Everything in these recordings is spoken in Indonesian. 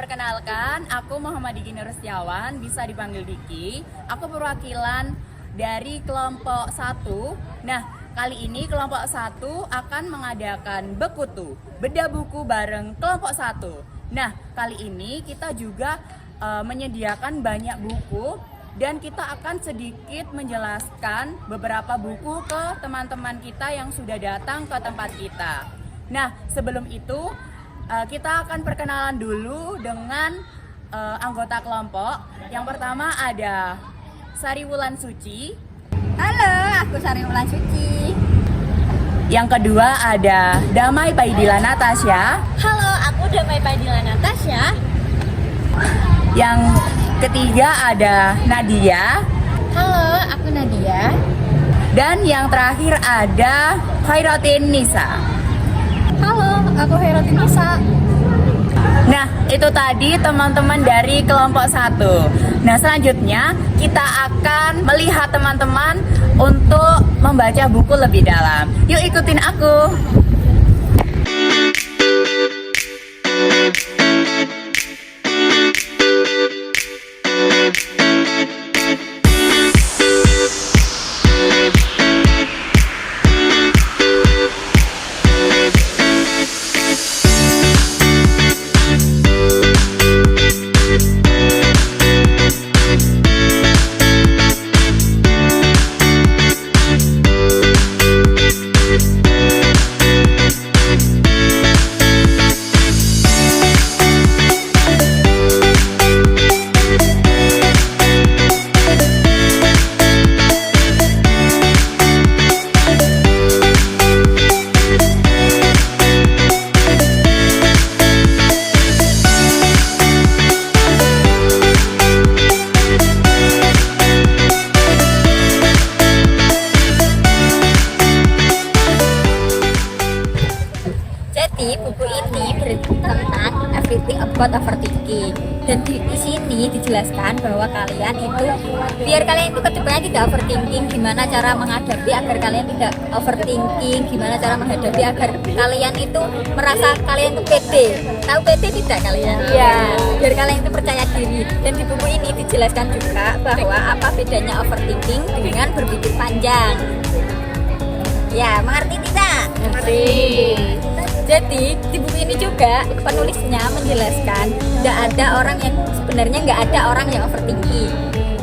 perkenalkan, aku Muhammad Diki Nur Setiawan, bisa dipanggil Diki. Aku perwakilan dari kelompok 1. Nah, kali ini kelompok 1 akan mengadakan Bekutu, bedah buku bareng kelompok 1. Nah, kali ini kita juga menyediakan banyak buku dan kita akan sedikit menjelaskan beberapa buku ke teman-teman kita yang sudah datang ke tempat kita. Nah, sebelum itu kita akan perkenalan dulu dengan anggota kelompok. Yang pertama ada Sari Wulan Suci. Halo, aku Sari Wulan Suci. Yang kedua ada Damai Paidila Natasha. Halo, aku Damai Paidila Natasha. Yang ketiga ada Nadia. Halo, aku Nadia. Dan yang terakhir ada Khairatin Nisa. Halo, aku Khairatin Nisa. Nah, itu tadi teman-teman dari kelompok 1. Nah, selanjutnya kita akan melihat teman-teman untuk membaca buku lebih dalam. Yuk ikutin aku. Jadi buku ini tentang everything about overthinking, dan di sini dijelaskan bahwa kalian itu biar kalian itu kedepannya tidak overthinking, gimana cara menghadapi agar kalian tidak overthinking, gimana cara menghadapi agar kalian itu merasa kalian itu pede. Tahu pede tidak kalian? Iya. Biar kalian itu percaya diri. Dan di buku ini dijelaskan juga bahwa apa bedanya overthinking dengan berpikir panjang. Ya, mengerti tidak? Mengerti. Jadi di buku ini juga penulisnya menjelaskan sebenarnya nggak ada orang yang overthinking.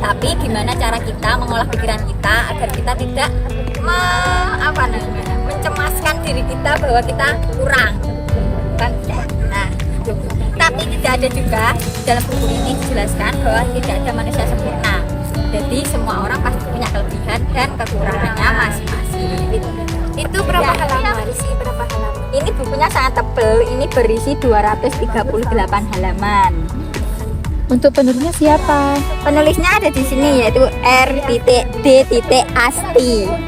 Tapi gimana cara kita mengolah pikiran kita agar kita tidak mencemaskan diri kita bahwa kita kurang. Nah, tapi tidak ada juga dalam buku ini dijelaskan bahwa tidak ada manusia sempurna. Jadi semua orang pasti punya kelebihan dan kekurangannya masing-masing. Itu berapa halaman? Berapa halaman? Ini bukunya sangat tebal, ini berisi 238 halaman. Untuk penulisnya siapa? Penulisnya ada di sini, yaitu R.D.Asti.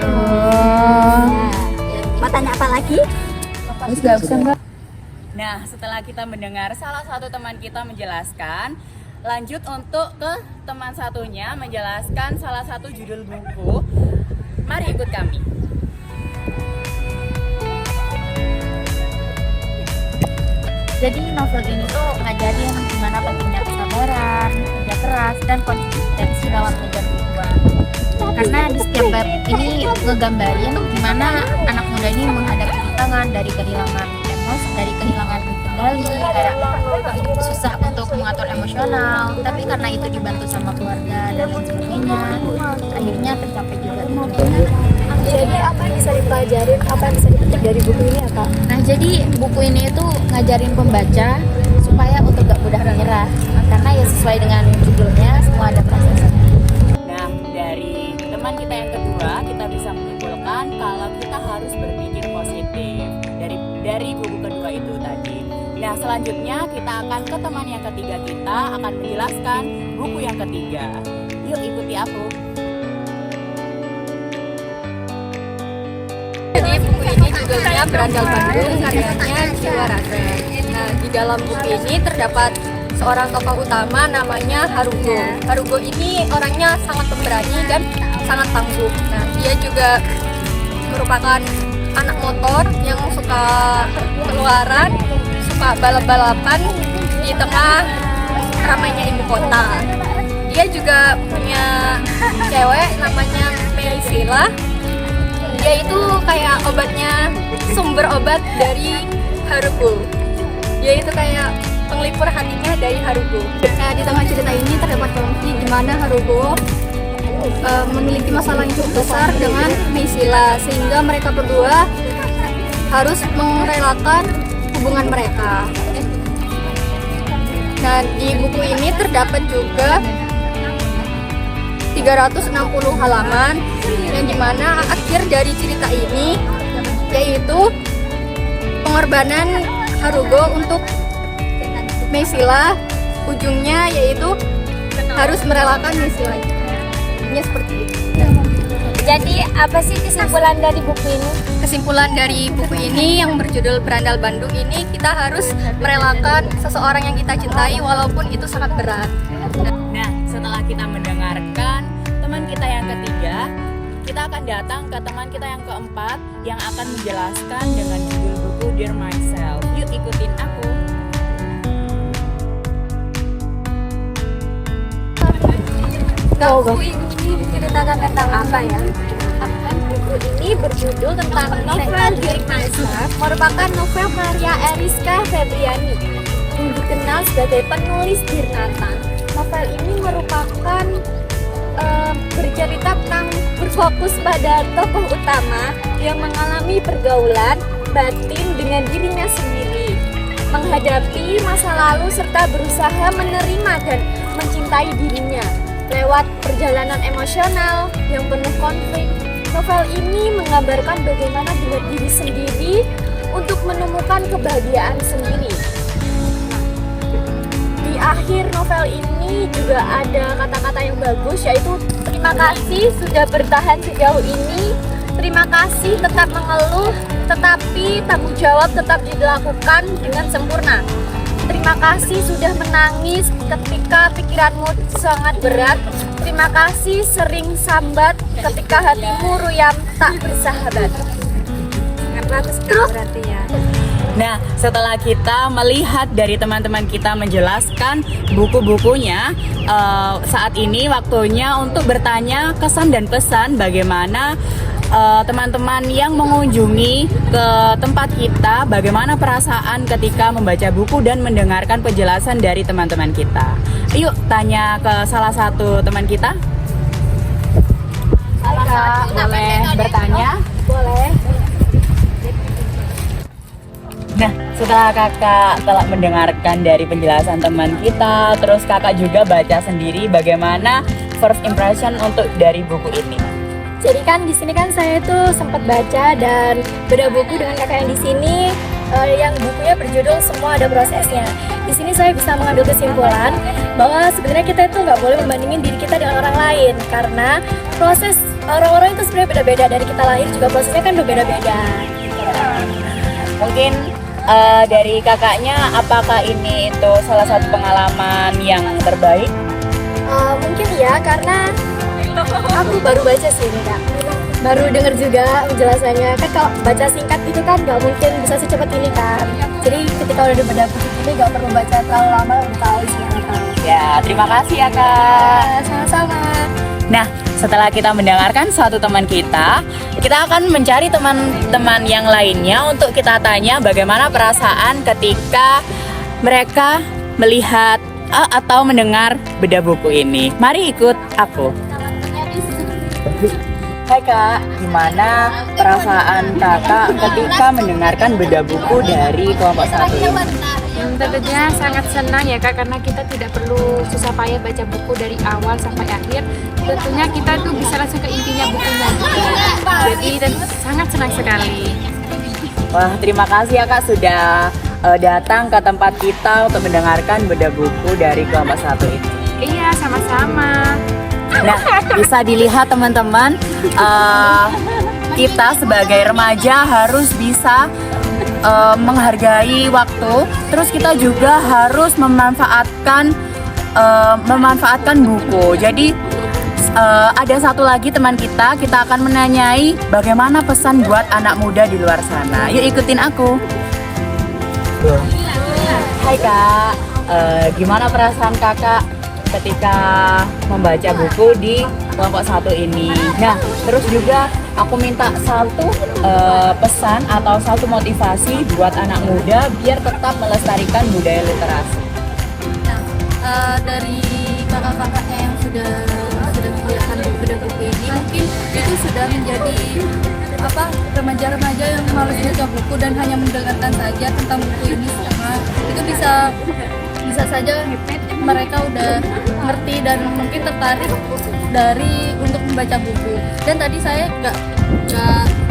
Nah, mau tanya apa lagi? Nah, setelah kita mendengar salah satu teman kita menjelaskan, lanjut untuk ke teman satunya menjelaskan salah satu judul buku. Mari ikut kami. Jadi novel ini tuh ngajarin gimana pentingnya kesabaran, kerja keras, dan konsistensi dalam mengejar tujuan. Karena di setiap bab ini ngegambarin gimana anak muda ini menghadapi tantangan dari kehilangan emosi, dari kehilangan kendali, kayak susah untuk mengatur emosional. Tapi karena itu dibantu sama keluarga dan lain sebagainya, akhirnya tercapai juga tujuannya. Jadi apa yang bisa dipelajarin, apa yang bisa dipetik dari buku ini apa? Nah, jadi buku ini itu ngajarin pembaca supaya untuk gak mudah menyerah, karena ya sesuai dengan judulnya, semua ada prosesnya. Nah, dari teman kita yang kedua, kita bisa menyimpulkan kalau kita harus berpikir positif dari buku kedua itu tadi. Nah, selanjutnya kita akan ke teman yang ketiga, kita akan menjelaskan buku yang ketiga. Yuk ikuti aku. Jadi buku ini judulnya Berandal Bandung, karyanya Jiwa Raga. Nah, di dalam buku ini terdapat seorang tokoh utama namanya Harugo. Harugo ini orangnya sangat pemberani dan sangat tangguh. Nah, dia juga merupakan anak motor yang suka keluaran, suka balap-balapan di tengah ramainya ibu kota. Dia juga punya cewek namanya Melisila. Dia itu kayak obatnya, sumber obat dari Haruko. Dia itu kayak penglipur hatinya dari Haruko. Nah, di tengah cerita ini terdapat konflik di mana Haruko memiliki masalah yang cukup besar dengan Melisila, sehingga mereka berdua harus merelakan hubungan mereka. Nah, di buku ini terdapat juga 360 halaman yang dimana akhir dari cerita ini yaitu pengorbanan Haruko untuk Melisila, ujungnya yaitu harus merelakan Melisila. Ini seperti itu. Jadi apa sih kesimpulan dari buku ini? Kesimpulan dari buku ini yang berjudul Berandal Bandung ini, kita harus merelakan seseorang yang kita cintai walaupun itu sangat berat. Nah, setelah kita mendengarkan teman kita yang ketiga, kita akan datang ke teman kita yang keempat yang akan menjelaskan dengan judul buku Dear Myself. Yuk ikutin aku. Buku ini menceritakan tentang apa ya? Buku ini berjudul tentang novel Dear Myself, merupakan novel karya Eriska Febriani yang dikenal sebagai penulis Dear Nathan. Novel ini merupakan bercerita tentang berfokus pada tokoh utama yang mengalami pergaulan batin dengan dirinya sendiri, menghadapi masa lalu serta berusaha menerima dan mencintai dirinya lewat perjalanan emosional yang penuh konflik. Novel ini menggambarkan bagaimana dengan diri sendiri untuk menemukan kebahagiaan sendiri. Di akhir novel ini juga ada kata-kata yang bagus, yaitu terima kasih sudah bertahan sejauh ini, terima kasih tetap mengeluh, tetapi tanggung jawab tetap dilakukan dengan sempurna. Terima kasih sudah menangis ketika pikiranmu sangat berat. Terima kasih sering sambat ketika hatimu ruyam tak bersahabat. Berarti ya. Nah, setelah kita melihat dari teman-teman kita menjelaskan buku-bukunya, saat ini waktunya untuk bertanya kesan dan pesan bagaimana teman-teman yang mengunjungi ke tempat kita, bagaimana perasaan ketika membaca buku dan mendengarkan penjelasan dari teman-teman kita. Yuk tanya ke salah satu teman kita. Kak, boleh bertanya? Boleh. Nah, setelah kakak telah mendengarkan dari penjelasan teman kita, terus kakak juga baca sendiri, bagaimana first impression untuk dari buku ini? Jadi kan di sini kan saya tuh sempat baca dan beda buku dengan kakak yang di sini, yang bukunya berjudul Semua Ada Prosesnya. Di sini saya bisa mengambil kesimpulan bahwa sebenarnya kita itu nggak boleh membandingin diri kita dengan orang lain, karena proses orang-orang itu sebenarnya beda-beda. Dari kita lahir juga prosesnya kan berbeda-beda. Mungkin dari kakaknya, apakah ini itu salah satu pengalaman yang terbaik? Mungkin ya, karena aku baru baca sih ini Kak. Baru denger juga penjelasannya. Kan kalau baca singkat itu kan nggak mungkin bisa secepat ini kan. Jadi ketika udah dibedah buku ini nggak perlu baca terlalu lama untuk tahu isinya apa. Ya, terima kasih ya kak. Sama-sama. Nah, setelah kita mendengarkan satu teman kita akan mencari teman-teman yang lainnya untuk kita tanya bagaimana perasaan ketika mereka melihat atau mendengar bedah buku ini. Mari ikut aku. Hai kak, gimana perasaan kakak ketika mendengarkan bedah buku dari kelompok 1 ini? Tentunya sangat senang ya kak, karena kita tidak perlu susah payah baca buku dari awal sampai akhir. Tentunya kita tuh bisa langsung ke intinya bukunya juga. Jadi sangat senang sekali. Wah, terima kasih ya kak sudah datang ke tempat kita untuk mendengarkan bedah buku dari kelompok 1 ini. Iya, sama-sama. Nah, bisa dilihat teman-teman, kita sebagai remaja harus bisa menghargai waktu. Terus kita juga harus memanfaatkan buku. Jadi ada satu lagi teman kita akan menanyai bagaimana pesan buat anak muda di luar sana. Yuk ikutin aku. Hai kak. Gimana perasaan kakak ketika membaca buku di kelompok satu ini? Nah, terus juga aku minta satu pesan atau satu motivasi buat anak muda biar tetap melestarikan budaya literasi. Dari kakak-kakaknya yang sudah mengerjakan buku ini, mungkin itu sudah menjadi remaja-remaja yang malas baca buku dan hanya mendengarkan saja tentang buku ini, karena itu bisa saja mereka udah ngerti dan mungkin tertarik untuk membaca buku. Dan tadi saya nggak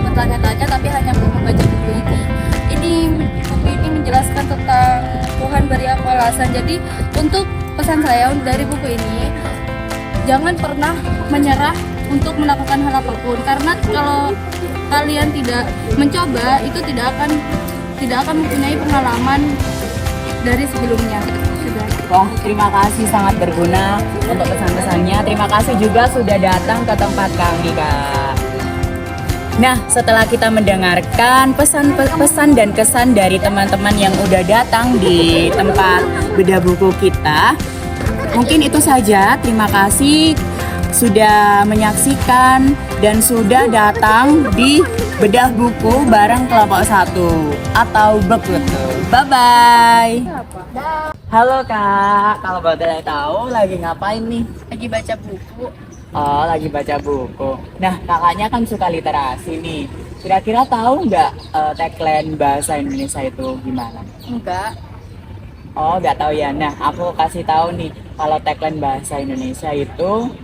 bertanya-tanya tapi hanya mau membaca buku ini. Buku ini menjelaskan tentang Tuhan beri aku alasan. Jadi untuk pesan saya dari buku ini, jangan pernah menyerah untuk melakukan hal apapun, karena kalau kalian tidak mencoba itu tidak akan mempunyai pengalaman dari sebelumnya. Sudah. Wah, terima kasih, sangat berguna untuk pesan-pesannya. Terima kasih juga sudah datang ke tempat kami, Kak. Nah, setelah kita mendengarkan pesan-pesan dan kesan dari teman-teman yang udah datang di tempat bedah buku kita, mungkin itu saja. Terima kasih sudah menyaksikan dan sudah datang di bedah buku bareng kelompok 1 atau begitu. Bye-bye. Halo Kak, kalau boleh tahu lagi ngapain nih? Lagi baca buku. Oh, lagi baca buku. Nah, kakaknya kan suka literasi nih. Kira-kira tahu nggak tagline bahasa Indonesia itu gimana? Enggak. Oh, nggak tahu ya. Nah, aku kasih tahu nih. Kalau tagline bahasa Indonesia itu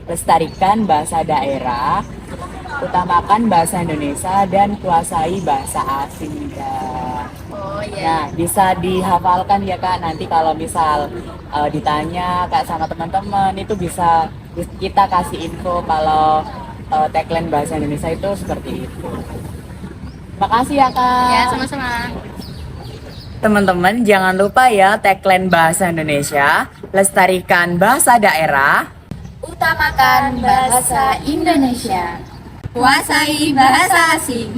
lestarikan bahasa daerah, utamakan bahasa Indonesia, dan kuasai bahasa asing. Kak. Oh iya. Nah, bisa dihafalkan ya Kak. Nanti kalau misal ditanya Kak sama teman-teman, itu bisa kita kasih info kalau tagline bahasa Indonesia itu seperti itu. Makasih ya Kak. Ya, sama-sama. Teman-teman, jangan lupa ya tagline bahasa Indonesia, lestarikan bahasa daerah, Utamakan bahasa Indonesia. Kuasai bahasa asing.